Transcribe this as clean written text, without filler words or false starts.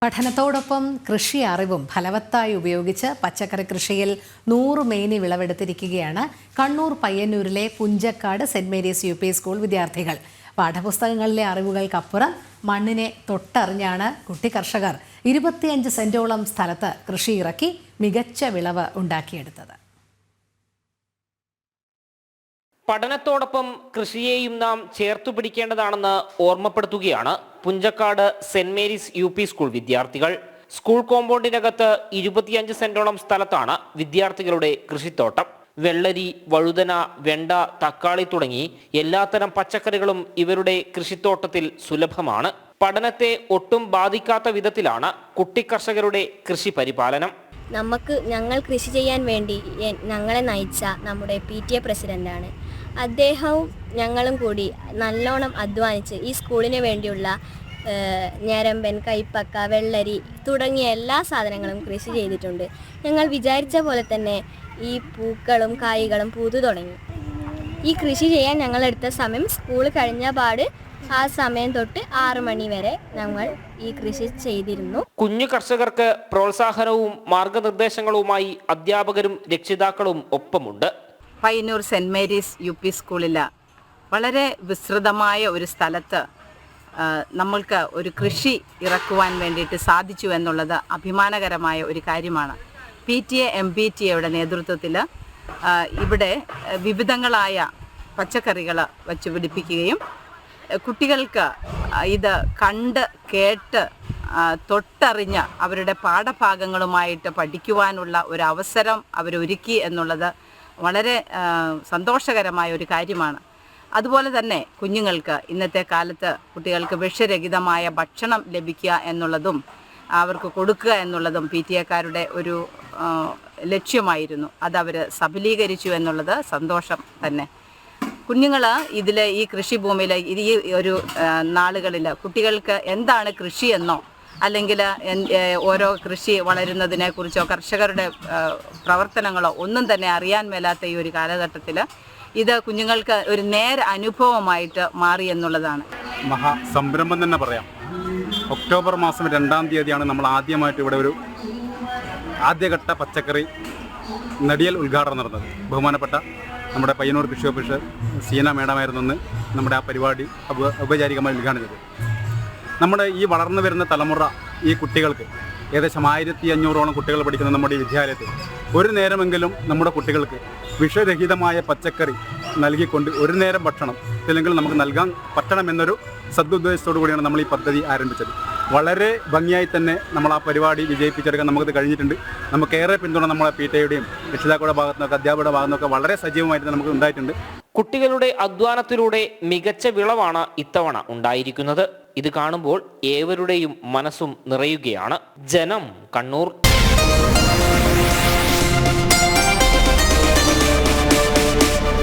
പഠനത്തോടൊപ്പം കൃഷി അറിവും ഫലവത്തായി ഉപയോഗിച്ച് പച്ചക്കറി കൃഷിയിൽ 100 മേനി വിളവെടുത്തിരിക്കുകയാണ് കണ്ണൂർ പയ്യന്നൂരിലെ Punchakkad saint Mary's UP. School വിദ്യാർത്ഥികൾ. പാഠപുസ്തകങ്ങളിലെ അറിവുകൾക്കപ്പുറം മണ്ണിനെ തൊട്ടറിഞ്ഞാണ് കുട്ടി കർഷകർ 25 സെന്റോളം സ്ഥലത്ത് കൃഷി ഇറക്കി മികച്ച വിളവ് ഉണ്ടാക്കിയെടുത്തത്. പഠനത്തോടൊപ്പം കൃഷിയെയും നാം ചേർത്തു പിടിക്കേണ്ടതാണെന്ന് ഓർമ്മപ്പെടുത്തുകയാണ് Punchakkad saint Mary's UP. School വിദ്യാർത്ഥികൾ. സ്കൂൾ കോമ്പൗണ്ടിനകത്ത് 25 സെന്റോളം സ്ഥലത്താണ് വിദ്യാർത്ഥികളുടെ കൃഷിത്തോട്ടം. വെള്ളരി, വഴുതന, വെണ്ട, തക്കാളി തുടങ്ങി എല്ലാത്തരം പച്ചക്കറികളും ഇവരുടെ കൃഷിത്തോട്ടത്തിൽ സുലഭമാണ്. പഠനത്തെ ഒട്ടും ബാധിക്കാത്ത വിധത്തിലാണ് കുട്ടി കർഷകരുടെ കൃഷി പരിപാലനം. ഞങ്ങൾ കൃഷി ചെയ്യാൻ വേണ്ടി ഞങ്ങളെ നയിച്ച നമ്മുടെ PTA പ്രസിഡന്റാണ്. അദ്ദേഹവും ഞങ്ങളും കൂടി നല്ലോണം അധ്വാനിച്ച് ഈ സ്കൂളിന് വേണ്ടിയുള്ള ഞരമ്പൻ, കൈപ്പക്ക, വെള്ളരി തുടങ്ങിയ എല്ലാ സാധനങ്ങളും കൃഷി ചെയ്തിട്ടുണ്ട്. ഞങ്ങൾ വിചാരിച്ച പോലെ തന്നെ ഈ പൂക്കളും കായ്കളും പൂത്തു തുടങ്ങി. ഈ കൃഷി ചെയ്യാൻ ഞങ്ങളെടുത്ത സമയം സ്കൂൾ കഴിഞ്ഞ പാട് ആ സമയം തൊട്ട് 6 മണി വരെ ഞങ്ങൾ ഈ കൃഷി ചെയ്തിരുന്നു. കുഞ്ഞു കർഷകർക്ക് പ്രോത്സാഹനവും മാർഗനിർദ്ദേശങ്ങളുമായി അധ്യാപകരും രക്ഷിതാക്കളും ഒപ്പമുണ്ട്. Payyanur Saint Mary's UP. സ്കൂളിൽ വളരെ വിസ്തൃതമായ ഒരു സ്ഥലത്ത് നമ്മൾക്ക് ഒരു കൃഷി ഇറക്കുവാൻ വേണ്ടിയിട്ട് സാധിച്ചു എന്നുള്ളത് അഭിമാനകരമായ ഒരു കാര്യമാണ്. PTA MPTAയുടെ നേതൃത്വത്തിൽ ഇവിടെ വിവിധങ്ങളായ പച്ചക്കറികൾ വച്ച് പിടിപ്പിക്കുകയും കുട്ടികൾക്ക് ഇത് കണ്ട് കേട്ട് തൊട്ടറിഞ്ഞ് അവരുടെ പാഠഭാഗങ്ങളുമായിട്ട് പഠിക്കുവാനുള്ള ഒരു അവസരം അവരൊരുക്കി എന്നുള്ളത് വളരെ സന്തോഷകരമായ ഒരു കാര്യമാണ്. അതുപോലെ തന്നെ കുഞ്ഞുങ്ങൾക്ക് ഇന്നത്തെ കാലത്ത് കുട്ടികൾക്ക് വിഷരഹിതമായ ഭക്ഷണം ലഭിക്കുക എന്നുള്ളതും അവർക്ക് കൊടുക്കുക എന്നുള്ളതും PTA-കാരുടെ ഒരു ലക്ഷ്യമായിരുന്നു. അതവർ സഫലീകരിച്ചു എന്നുള്ളത് സന്തോഷം തന്നെ. കുഞ്ഞുങ്ങൾ ഈ കൃഷിഭൂമിയിൽ ഈ ഒരു നാളുകളിൽ കുട്ടികൾക്ക് എന്താണ് കൃഷിയെന്നോ അല്ലെങ്കിൽ ഓരോ കൃഷി വളരുന്നതിനെക്കുറിച്ചോ കർഷകരുടെ പ്രവർത്തനങ്ങളോ ഒന്നും തന്നെ അറിയാൻ മേലാത്ത ഈ ഒരു കാലഘട്ടത്തിൽ ഇത് കുഞ്ഞുങ്ങൾക്ക് ഒരു നേർ അനുഭവമായിട്ട് മാറി എന്നുള്ളതാണ്. മഹാസംരംഭം തന്നെ പറയാം. ഒക്ടോബർ മാസം 2-ാം തീയതിയാണ് നമ്മൾ ആദ്യമായിട്ട് ഇവിടെ ഒരു ആദ്യഘട്ട പച്ചക്കറി നടിയൽ ഉദ്ഘാടനം നടന്നത്. ബഹുമാനപ്പെട്ട നമ്മുടെ പയ്യന്നൂർ കൃഷി ഓഫീസർ സീന മേഡമായിരുന്നു നമ്മുടെ ആ പരിപാടി ഔപചാരികമായി ഉദ്ഘാടനം ചെയ്തത്. നമ്മുടെ ഈ വളർന്നു വരുന്ന തലമുറ ഈ കുട്ടികൾക്ക് ഏകദേശം 1500ഓളം കുട്ടികൾ പഠിക്കുന്ന നമ്മുടെ ഈ വിദ്യാലയത്തിൽ ഒരു നേരമെങ്കിലും നമ്മുടെ കുട്ടികൾക്ക് വിഷരഹിതമായ പച്ചക്കറി നൽകിക്കൊണ്ട് ഒരു നേരം ഭക്ഷണം അല്ലെങ്കിൽ നമുക്ക് നൽകാൻ പറ്റണമെന്നൊരു സദുദ്ദേശത്തോടു കൂടിയാണ് നമ്മൾ ഈ പദ്ധതി ആരംഭിച്ചത്. വളരെ ഭംഗിയായി തന്നെ നമ്മൾ ആ പരിപാടി വിജയിപ്പിച്ചെടുക്കാൻ നമുക്കത് കഴിഞ്ഞിട്ടുണ്ട്. നമുക്കേറെ പിന്തുണ നമ്മളെ PTA-യുടെയും രക്ഷിതാക്കളുടെ ഭാഗത്തുനിന്നൊക്കെ അധ്യാപകരുടെ ഭാഗത്തുനിന്നൊക്കെ വളരെ സജീവമായിട്ട് നമുക്ക് ഉണ്ടായിട്ടുണ്ട്. കുട്ടികളുടെ അധ്വാനത്തിലൂടെ മികച്ച വിളവാണ് ഇത്തവണ ഉണ്ടായിരിക്കുന്നത്. ഇത് കാണുമ്പോൾ ഏവരുടെയും മനസ്സും നിറയുകയാണ്. ജനം, കണ്ണൂർ.